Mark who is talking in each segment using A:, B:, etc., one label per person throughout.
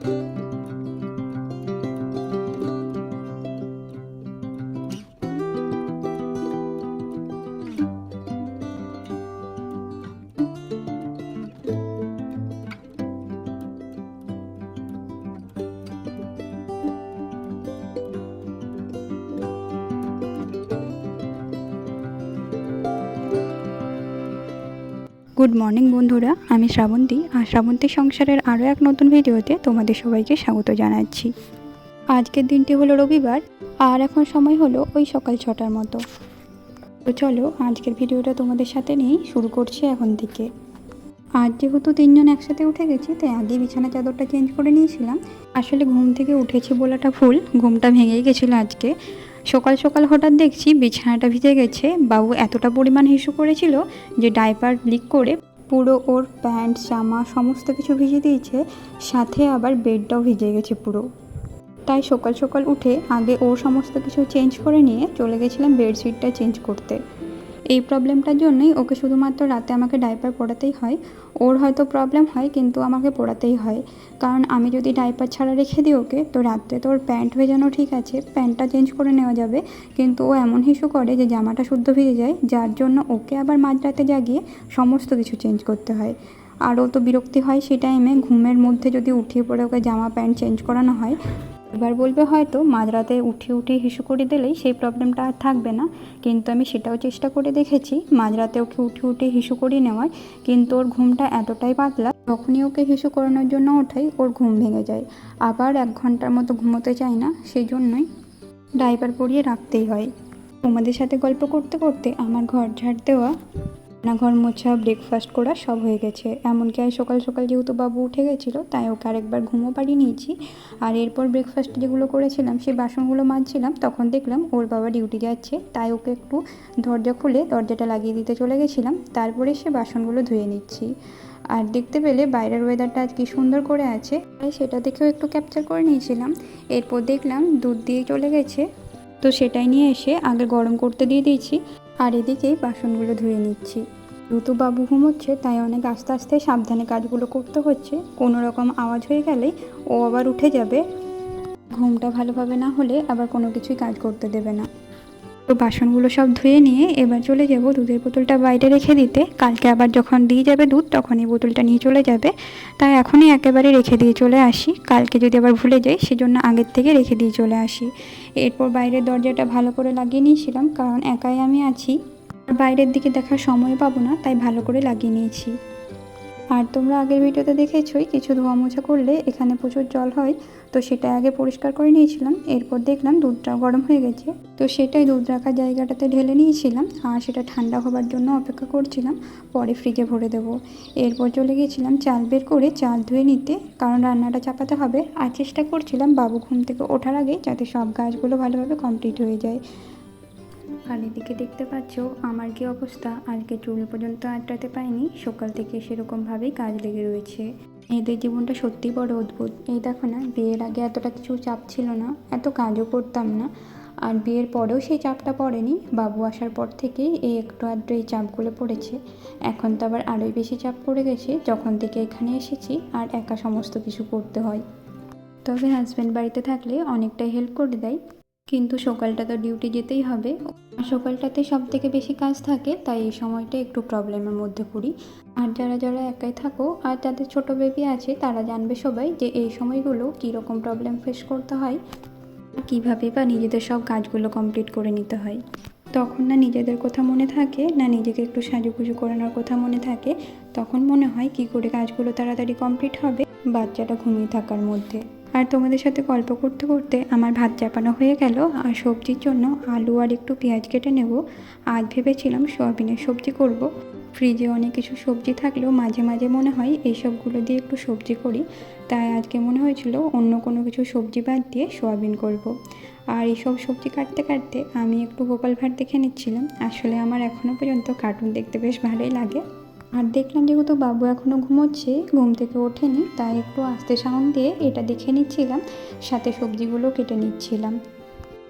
A: Good morning বন্ধুরা, আমি শ্রাবন্তী আর শ্রাবন্তী সংসারের আরও এক নতুন ভিডিওতে তোমাদের সবাইকে স্বাগত জানাচ্ছি। আজকের দিনটি হলো রবিবার আর এখন সময় হলো ওই সকাল 6টার মতো। তো চলো আজকের ভিডিওটা তোমাদের সাথে নিয়েই শুরু করছি এখন থেকে। আজ যেহেতু তিনজন একসাথে উঠে গেছি তাই আগে বিছানা চাদরটা চেঞ্জ করে নিয়েছিলাম। আসলে ঘুম থেকে উঠেছি বলাটা ভুল, ঘুমটা ভেঙেই গেছিলো আজকে। সকাল সকাল হঠাৎ দেখছি বিছানাটা ভিজে গেছে। বাবু এতটা পরিমাণ হিসু করেছিল যে ডাইপার লিক করে পুরো ওর প্যান্ট জামা সমস্ত কিছু ভিজে দিয়েছে, সাথে আবার বেডটাও ভিজে গেছে পুরো। তাই সকাল সকাল উঠে আগে ওর সমস্ত কিছু চেঞ্জ করে নিয়ে চলে গেছিলাম বেডশিটটা চেঞ্জ করতে। এই প্রবলেমটার জন্যই ওকে শুধুমাত্র রাতে আমাকে ডাইপার পরাতেই হয়। ওর হয়তো প্রবলেম হয় কিন্তু আমাকে পরাতেই হয়, কারণ আমি যদি ডাইপার ছাড়া রেখে দিই ওকে তো রাত্রে তো ওর প্যান্ট ভেজানো ঠিক আছে, প্যান্টটা চেঞ্জ করে নেওয়া যাবে, কিন্তু ও এমন হিসু করে যে জামাটা শুদ্ধ ভিজে যায়, যার জন্য ওকে আবার মাঝরাতে জাগিয়ে সমস্ত কিছু চেঞ্জ করতে হয়। আর ও তো বিরক্তি হয় সেই টাইমে, ঘুমের মধ্যে যদি উঠিয়ে পড়ে ওকে জামা প্যান্ট চেঞ্জ করানো হয়। এবার বলবে হয়তো মাঝরাতে উঠে হিসু করে দিলেই সেই প্রবলেমটা আর থাকবে না, কিন্তু আমি সেটাও চেষ্টা করে দেখেছি মাঝরাতে ওকে উঠে হিসু করিয়ে নেওয়ার, কিন্তু ওর ঘুমটা এতটাই পাতলা যখনই ওকে হিসু করানোর জন্য ওঠাই ওর ঘুম ভেঙে যায়, আবার 1 ঘন্টার মতো ঘুমোতে চায় না, সেই জন্যই ডাইপার পরিয়ে রাখতেই হয়। তোমাদের সাথে গল্প করতে করতে আমার ঘর ঝাড় দেওয়া, রান্নাঘর মোছা, ব্রেকফাস্ট করা সব হয়ে গেছে। এমনকি আর সকাল সকাল যেহেতু বাবু উঠে গেছিলো তাই ওকে আরেকবার ঘুমও পাড়িয়ে নিয়েছি। আর এরপর ব্রেকফাস্ট যেগুলো করেছিলাম সেই বাসনগুলো মাজছিলাম, তখন দেখলাম ওর বাবা ডিউটি যাচ্ছে, তাই ওকে একটু দরজা খুলে দরজাটা লাগিয়ে দিতে চলে গেছিলাম। তারপরে সে বাসনগুলো ধুয়ে নিচ্ছি। আর দেখতে পেলে বাইরের ওয়েদারটা আজ কি সুন্দর করে আছে, তাই সেটা দেখেও একটু ক্যাপচার করে নিয়েছিলাম। এরপর দেখলাম দুধ দিয়ে চলে গেছে, তো সেটাই নিয়ে এসে আগে গরম করতে দিয়ে দিয়েছি আর এদিকেই বাসনগুলো ধুয়ে নিচ্ছি। যেহেতু বাবু ঘুমোচ্ছে তাই অনেক আস্তে আস্তে সাবধানে কাজগুলো করতে হচ্ছে, কোনো রকম আওয়াজ হয়ে গেলেই ও আবার উঠে যাবে, ঘুমটা ভালোভাবে না হলে আবার কোনো কিছুই কাজ করতে দেবে না। তো বাসনগুলো সব ধুয়ে নিয়ে এবার চলে যাব দুধের বোতলটা বাইরে রেখে দিতে, কালকে আবার যখন দিয়ে যাবে দুধ তখন এই বোতলটা নিয়ে চলে যাবে, তাই এখনই একেবারে রেখে দিয়ে চলে আসি, কালকে যদি আবার ভুলে যাই সেজন্য আগের থেকে রেখে দিয়ে চলে আসি। এরপর বাইরের দরজাটা ভালো করে লাগিয়ে নিয়েছিলাম, কারণ একাই আমি আছি, বাইরের দিকে দেখার সময় পাবো না, তাই ভালো করে লাগিয়ে নিয়েছি। আর তোমরা আগের ভিডিওতে দেখেছোই কিছু ধোয়া মোছা করলে এখানে প্রচুর জল হয়, তো সেটা আগে পরিষ্কার করে নিয়েছিলাম। এরপর দেখলাম দুধটাও গরম হয়ে গেছে, তো সেটাই দুধ রাখার জায়গাটাতে ঢেলে নিয়েছিলাম আর সেটা ঠান্ডা হবার জন্য অপেক্ষা করছিলাম, পরে ফ্রিজে ভরে দেবো। এরপর চলে গিয়েছিলাম চাল বের করে চাল ধুয়ে নিতে, কারণ রান্নাটা চাপাতে হবে। আর চেষ্টা করছিলাম বাবু ঘুম থেকে ওঠার আগে যাতে সব কাজগুলো ভালোভাবে কমপ্লিট হয়ে যায়। আর এদিকে দেখতে পাচ্ছ আমার কি অবস্থা, আজকে চুল পর্যন্ত আঁচড়াতে পাইনি, সকাল থেকে সেরকমভাবেই কাজ লেগে রয়েছে। মেয়েদের জীবনটা সত্যিই বড় অদ্ভুত। এই দেখো না, বিয়ের আগে এতটা কিছু চাপ ছিল না, এত কাজও করতাম না, আর বিয়ের পরেও সেই চাপটা পড়েনি, বাবু আসার পর থেকেই এই একটু আধটু এই চাপগুলো পড়েছে। এখন তো আবার আরোই বেশি চাপ পড়ে গেছে যখন থেকে এখানে এসেছি আর একা সমস্ত কিছু করতে হয়। তবে হাজব্যান্ড বাড়িতে থাকলে অনেকটাই হেল্প করে দেয়, কিন্তু সকালটা তো ডিউটি যেতেই হবে, সকালটাতে সব থেকে বেশি কাজ থাকে, তাই এই সময়টা একটু প্রবলেমের মধ্যে পড়ি। আর যারা যারা একাই থাকো আর যাদের ছোট বেবি আছে তারা জানবে সবাই যে এই সময়গুলো কীরকম প্রবলেম ফেস করতে হয়, কীভাবে বা নিজেদের সব কাজগুলো কমপ্লিট করে নিতে হয়। তখন না নিজেদের কথা মনে থাকে, না নিজেকে একটু সাজুগুজু করানোর কথা মনে থাকে, তখন মনে হয় কি করে কাজগুলো তাড়াতাড়ি কমপ্লিট হবে বাচ্চাটা ঘুমিয়ে থাকার মধ্যে। আর তোমাদের সাথে গল্প করতে করতে আমার ভাত চাপানো হয়ে গেল, আর সবজির জন্য আলু আর একটু পেঁয়াজ কেটে নেব। আজ ভেবেছিলাম সয়াবিনের সবজি করব। ফ্রিজে অনেক কিছু সবজি থাকলেও মাঝে মাঝে মনে হয় এইসবগুলো দিয়ে একটু সবজি করি, তাই আজকে মনে হয়েছিল অন্য কোনো কিছু সবজি বাদ দিয়ে সয়াবিন করব। আর এইসব সবজি কাটতে কাটতে আমি একটু গোপাল ভাঁড় দেখে নিচ্ছিলাম। আসলে আমার এখনও পর্যন্ত কার্টুন দেখতে বেশ ভালোই লাগে। আর দেখলাম যেহেতু বাবু এখনও ঘুমোচ্ছে, ঘুম থেকে ওঠেনি, তাই একটু আস্তে সাউন্ড দিয়ে এটা দেখে নিচ্ছিলাম, সাথে সবজিগুলো কেটে নিচ্ছিলাম।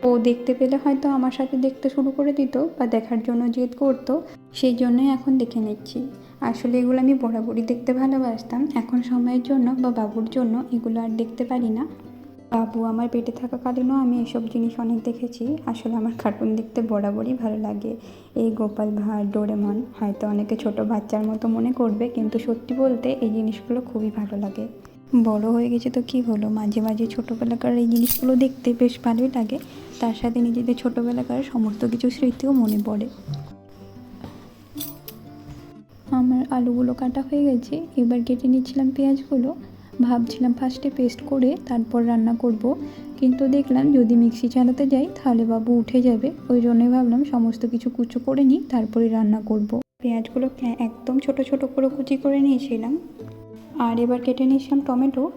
A: ও দেখতে পেলে হয়তো আমার সাথে দেখতে শুরু করে দিত বা দেখার জন্য জেদ করতো, সেই জন্যই এখন দেখে নিচ্ছি। আসলে এগুলো আমি বরাবরই দেখতে ভালোবাসতাম, এখন সময়ের জন্য বা বাবুর জন্য এগুলো আর দেখতে পারি না। বাবু আমার পেটে থাকাকালীনও আমি এসব জিনিস অনেক দেখেছি। আসলে আমার কার্টুন দেখতে বরাবরই ভালো লাগে। এই গোপাল ভাঁড়, ডোরেমন হয়তো অনেকে ছোট বাচ্চার মতো মনে করবে, কিন্তু সত্যি বলতে এই জিনিসগুলো খুবই ভালো লাগে। বড় হয়ে গেছে তো কি হলো, মাঝে মাঝে ছোটোবেলাকার এই জিনিসগুলো দেখতে বেশ ভালোই লাগে। তার সাথে নিজেদের ছোটোবেলাকার সমস্ত কিছু স্মৃতিও মনে পড়ে। আমার আলুগুলো কাটা হয়ে গেছে, এবার কেটে নিচ্ছিলাম পেঁয়াজগুলো। ভাবছিলাম ফার্স্টে পেস্ট করে তারপর রান্না করব, কিন্তু দেখলাম যদি মিক্সি চালাতে যাই তাহলে বাবু উঠে যাবে। ওই জন্যই ভাবলাম সমস্ত কিছু কুচো করে নিই, তারপরে রান্না করব। পেঁয়াজগুলোকে একদম ছোট ছোট করে কুচি করে নিয়েছিলাম। আর এবার কেটে নিয়েছিলাম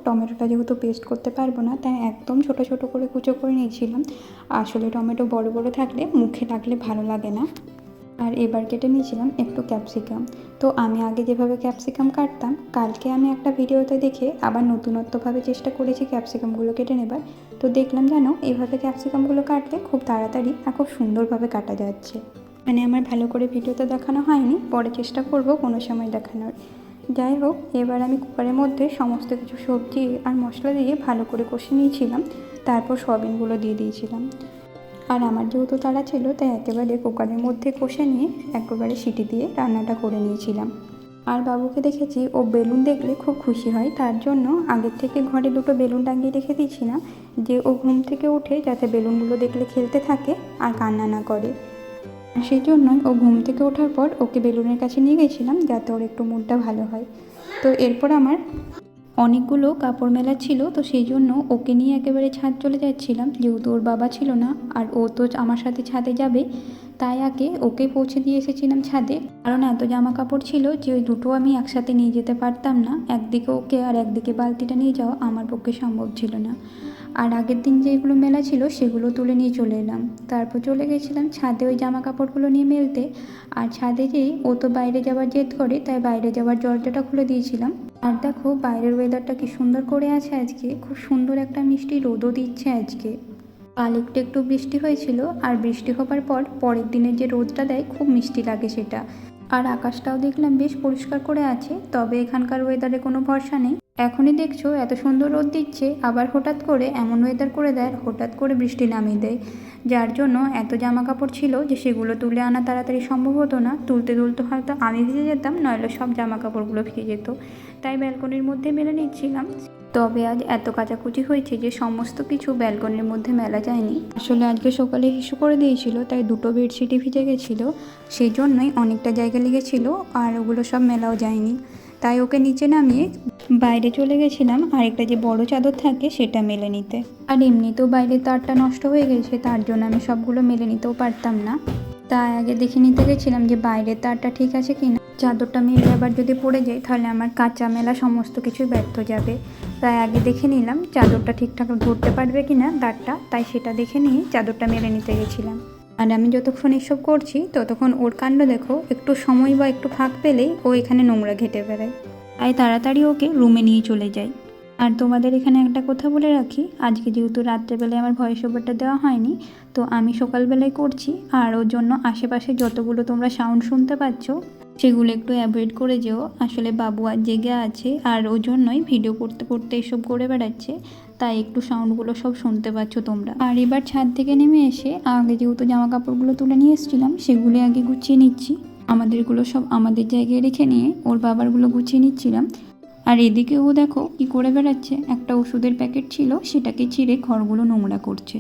A: টমেটোটা যেহেতু পেস্ট করতে পারবো না, তাই একদম ছোট ছোট করে কুচো করে নিয়েছিলাম। আসলে টমেটো বড় বড় থাকলে মুখে লাগলে ভালো লাগে না। আর এবার কেটে নিয়েছিলাম একটু ক্যাপসিকাম। তো আমি আগে যেভাবে ক্যাপসিকাম কাটতাম, কালকে আমি একটা ভিডিওতে দেখে আবার নতুনত্বভাবে চেষ্টা করেছি ক্যাপসিকামগুলো কেটে নেবার। তো দেখলাম যেন এইভাবে ক্যাপসিকামগুলো কাটলে খুব তাড়াতাড়ি আর খুব সুন্দরভাবে কাটা যাচ্ছে। মানে আমার ভালো করে ভিডিওতে দেখানো হয়নি, পরে চেষ্টা করব কোনো সময় দেখানোর। যাই হোক, এবার আমি কুকারের মধ্যে সমস্ত কিছু সবজি আর মশলা দিয়ে ভালো করে কষে নিয়েছিলাম। তারপর সয়াবিনগুলো দিয়ে দিয়েছিলাম। আর আমার যেহেতু তাড়া ছিল, তাই একেবারে কুকারের মধ্যে কষে নিয়ে একেবারে সিটি দিয়ে রান্নাটা করে নিয়েছিলাম। আর বাবুকে দেখেছি ও বেলুন দেখলে খুব খুশি হয়, তার জন্য আগের থেকে ঘরে দুটো বেলুন টাঙিয়ে রেখে দিয়েছিলাম, যে ও ঘুম থেকে উঠে যাতে বেলুনগুলো দেখলে খেলতে থাকে আর কান্না না করে। সেই জন্যই ও ঘুম থেকে ওঠার পর ওকে বেলুনের কাছে নিয়ে গেছিলাম, যাতে ওর একটু মুডটা ভালো হয়। তো এরপর আমার অনেকগুলো কাপড় মেলা ছিল, তো সেই জন্য ওকে নিয়ে একেবারে ছাদ চলে যাচ্ছিলাম, যেহেতু ওর বাবা ছিল না আর ও তো আমার সাথে ছাদে যাবে, তাই আগে ওকে পৌঁছে দিয়ে এসেছিলাম ছাদে। কারণ এত জামা কাপড় ছিল যে ওই দুটো আমি একসাথে নিয়ে যেতে পারতাম না, একদিকে ওকে আর একদিকে বালতিটা নিয়ে যাওয়া আমার পক্ষে সম্ভব ছিল না। আর আগের দিন যেগুলো মেলা ছিল সেগুলো তুলে নিয়ে চলে এলাম। তারপর চলে গেছিলাম ছাদে ওই জামা কাপড়গুলো নিয়ে মেলতে। আর ছাদে যেই ও তো বাইরে যাওয়ার জেদ করে, তাই বাইরে যাওয়ার দরজাটা খুলে দিয়েছিলাম। আর দেখো বাইরের ওয়েদারটা কি সুন্দর করে আছে আজকে, খুব সুন্দর একটা মিষ্টি রোদও দিচ্ছে আজকে। কাল একটু একটু বৃষ্টি হয়েছিল, আর বৃষ্টি হবার পর পরের দিনের যে রোদটা দেয় খুব মিষ্টি লাগে সেটা। আর আকাশটাও দেখলাম বেশ পরিষ্কার করে আছে, তবে এখানকার ওয়েদারে কোনো ভরসা নেই। এখনই দেখছো এত সুন্দর রোদ দিচ্ছে, আবার হঠাৎ করে এমন ওয়েদার করে দেয়, হঠাৎ করে বৃষ্টি নামিয়ে দেয়। যার জন্য এত জামা কাপড় ছিল যে সেগুলো তুলে আনা তাড়াতাড়ি সম্ভব হতো না। তুলতে তুলতে হয়তো আমি ভিজে যেতাম, নইলে সব জামা কাপড়গুলো ভিজে যেত। তাই ব্যালকনির মধ্যে মেলে নিচ্ছিলাম। তবে আজ এত কাচাকুচি হয়েছে যে সমস্ত কিছু ব্যালকনির মধ্যে মেলা যায়নি। আসলে আজকে সকালে হিসু করে দিয়েছিল, তাই দুটো বেডশিটই ভিজে গেছিলো, সেই জন্যই অনেকটা জায়গা লেগেছিল, আর ওগুলো সব মেলাও যায়নি। তাই ওকে নিচে নামিয়ে বাইরে চলে গেছিলাম আরেকটা যে বড় চাদর থাকে সেটা মেলে নিতে। আর এমনিতেও বাইরের তারটা নষ্ট হয়ে গেছে, তার জন্য আমি সবগুলো মেলে নিতেও পারতাম না। তাই আগে দেখে নিতে গেছিলাম যে বাইরের তারটা ঠিক আছে কিনা। চাদরটা মেলে আবার যদি পড়ে যায় তাহলে আমার কাঁচা মেলা সমস্ত কিছুই ব্যর্থ যাবে। তাই আগে দেখে নিলাম চাদরটা ঠিকঠাক ধরতে পারবে কিনা তারটা, তাই সেটা দেখে নিয়ে চাদরটা মেলে নিতে গেছিলাম। আর আমি যতক্ষণ এসব করছি ততক্ষণ ওর কাণ্ড দেখো, একটু সময় বা একটু ফাঁক পেলেই ও এখানে নোংরা ঘেঁটে বেড়ায়। তাই তাড়াতাড়ি ওকে রুমে নিয়ে চলে যাই। আর তোমাদের এখানে একটা কথা বলে রাখি, আজকে যেহেতু রাত্রেবেলায় আমার ভয়েস ওভারটা দেওয়া হয়নি, তো আমি সকালবেলায় করছি। আর ওর জন্য আশেপাশে যতগুলো তোমরা সাউন্ড শুনতে পাচ্ছ সেগুলো একটু অ্যাভয়েড করে যেও। আসলে বাবু আর জেগে আছে, আর ওই জন্যই ভিডিও করতে করতে এসব করে বেড়াচ্ছে, তাই একটু সাউন্ডগুলো সব শুনতে পাচ্ছ তোমরা। আর এবার ছাদ থেকে নেমে এসে আগে যেহেতু জামা কাপড়গুলো তুলে নিয়ে এসেছিলাম সেগুলো আগে গুছিয়ে নিচ্ছি। আমাদেরগুলো সব আমাদের জায়গায় রেখে নিয়ে ওর বাবারগুলো গুছিয়ে নিচ্ছিলাম। আর এদিকে ও দেখো কি করে বেড়াচ্ছে, একটা ওষুধের প্যাকেট ছিল সেটাকে ছিঁড়ে ঘরগুলো নোংরা করছে।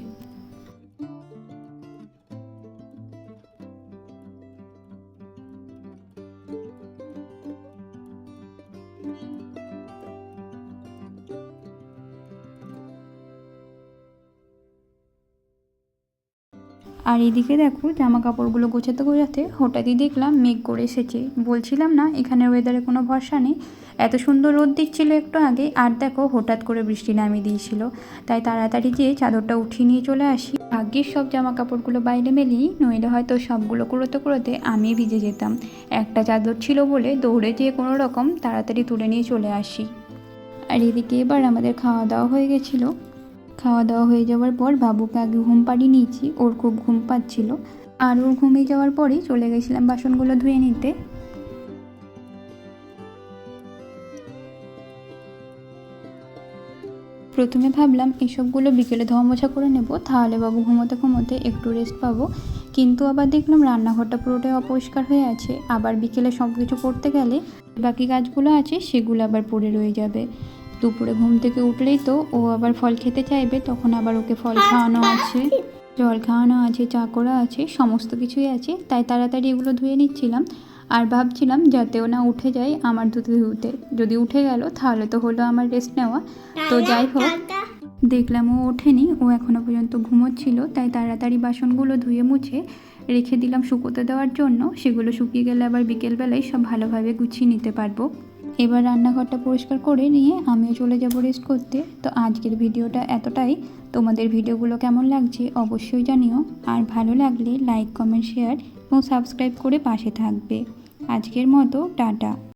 A: আর এদিকে দেখো জামা কাপড়গুলো গোছাতে গোছাতে হঠাৎই দেখলাম মেঘ করে এসেছে। বলছিলাম না এখানের ওয়েদারে কোনো ভরসা নেই, এত সুন্দর রোদ দিচ্ছিল একটু আগে, আর দেখো হঠাৎ করে বৃষ্টি নামিয়ে দিয়েছিল। তাই তাড়াতাড়ি যেয়ে চাদরটা উঠিয়ে নিয়ে চলে আসি। ভাগ্যের সব জামা কাপড়গুলো বাইরে মেলি, নইলে হয়তো সবগুলো কুড়োতে কুড়োতে আমি ভিজে যেতাম। একটা চাদর ছিল বলে দৌড়ে যেয়ে কোনো রকম তাড়াতাড়ি তুলে নিয়ে চলে আসি। আর এদিকে এবার আমাদের খাওয়া দাওয়া হয়ে গেছিলো। খাওয়া দাওয়া হয়ে যাওয়ার পর বাবুকে আগে ঘুম পাড়িয়ে নিয়েছি, ওর খুব ঘুম পাচ্ছিল। আর ওর ঘুমিয়ে যাওয়ার পরেই চলে গেছিলাম বাসনগুলো ধুয়ে নিতে। প্রথমে ভাবলাম এসবগুলো বিকেলে ধোয়া মোছা করে নেব, তাহলে বাবু ঘুমোতে ঘুমোতে একটু রেস্ট পাবো। কিন্তু আবার দেখলাম রান্নাঘরটা পুরোটাই অপরিষ্কার হয়ে আছে, আবার বিকেলে সব কিছু করতে গেলে বাকি কাজগুলো আছে সেগুলো আবার পড়ে রয়ে যাবে। দুপুরে ঘুম থেকে উঠলেই তো ও আবার ফল খেতে চাইবে, তখন আবার ওকে ফল খাওয়ানো আছে, জল খাওয়ানো আছে, চা করা আছে, সমস্ত কিছুই আছে। তাই তাড়াতাড়ি এগুলো ধুয়ে নিচ্ছিলাম আর ভাবছিলাম যাতেও না উঠে যায় আমার ধুতে ধুতে। যদি উঠে গেল তাহলে তো হলো আমার রেস্ট নেওয়া। তো যাই হোক, দেখলাম ও ওঠেনি, ও এখনও পর্যন্ত ঘুমোচ্ছিল। তাই তাড়াতাড়ি বাসনগুলো ধুয়ে মুছে রেখে দিলাম শুকোতে দেওয়ার জন্য। সেগুলো শুকিয়ে গেলে আবার বিকেলবেলায় সব ভালোভাবে গুছিয়ে নিতে পারবো। এবার রান্নাঘরটা পরিষ্কার করে নিয়ে আমিও চলে যাব রেস্ট করতে। তো আজকের ভিডিওটা এতটাই। তোমাদের ভিডিওগুলো কেমন লাগছে অবশ্যই জানিও, আর ভালো লাগলে লাইক, কমেন্ট, শেয়ার এবং সাবস্ক্রাইব করে পাশে থাকবে। আজকের মতো টাটা।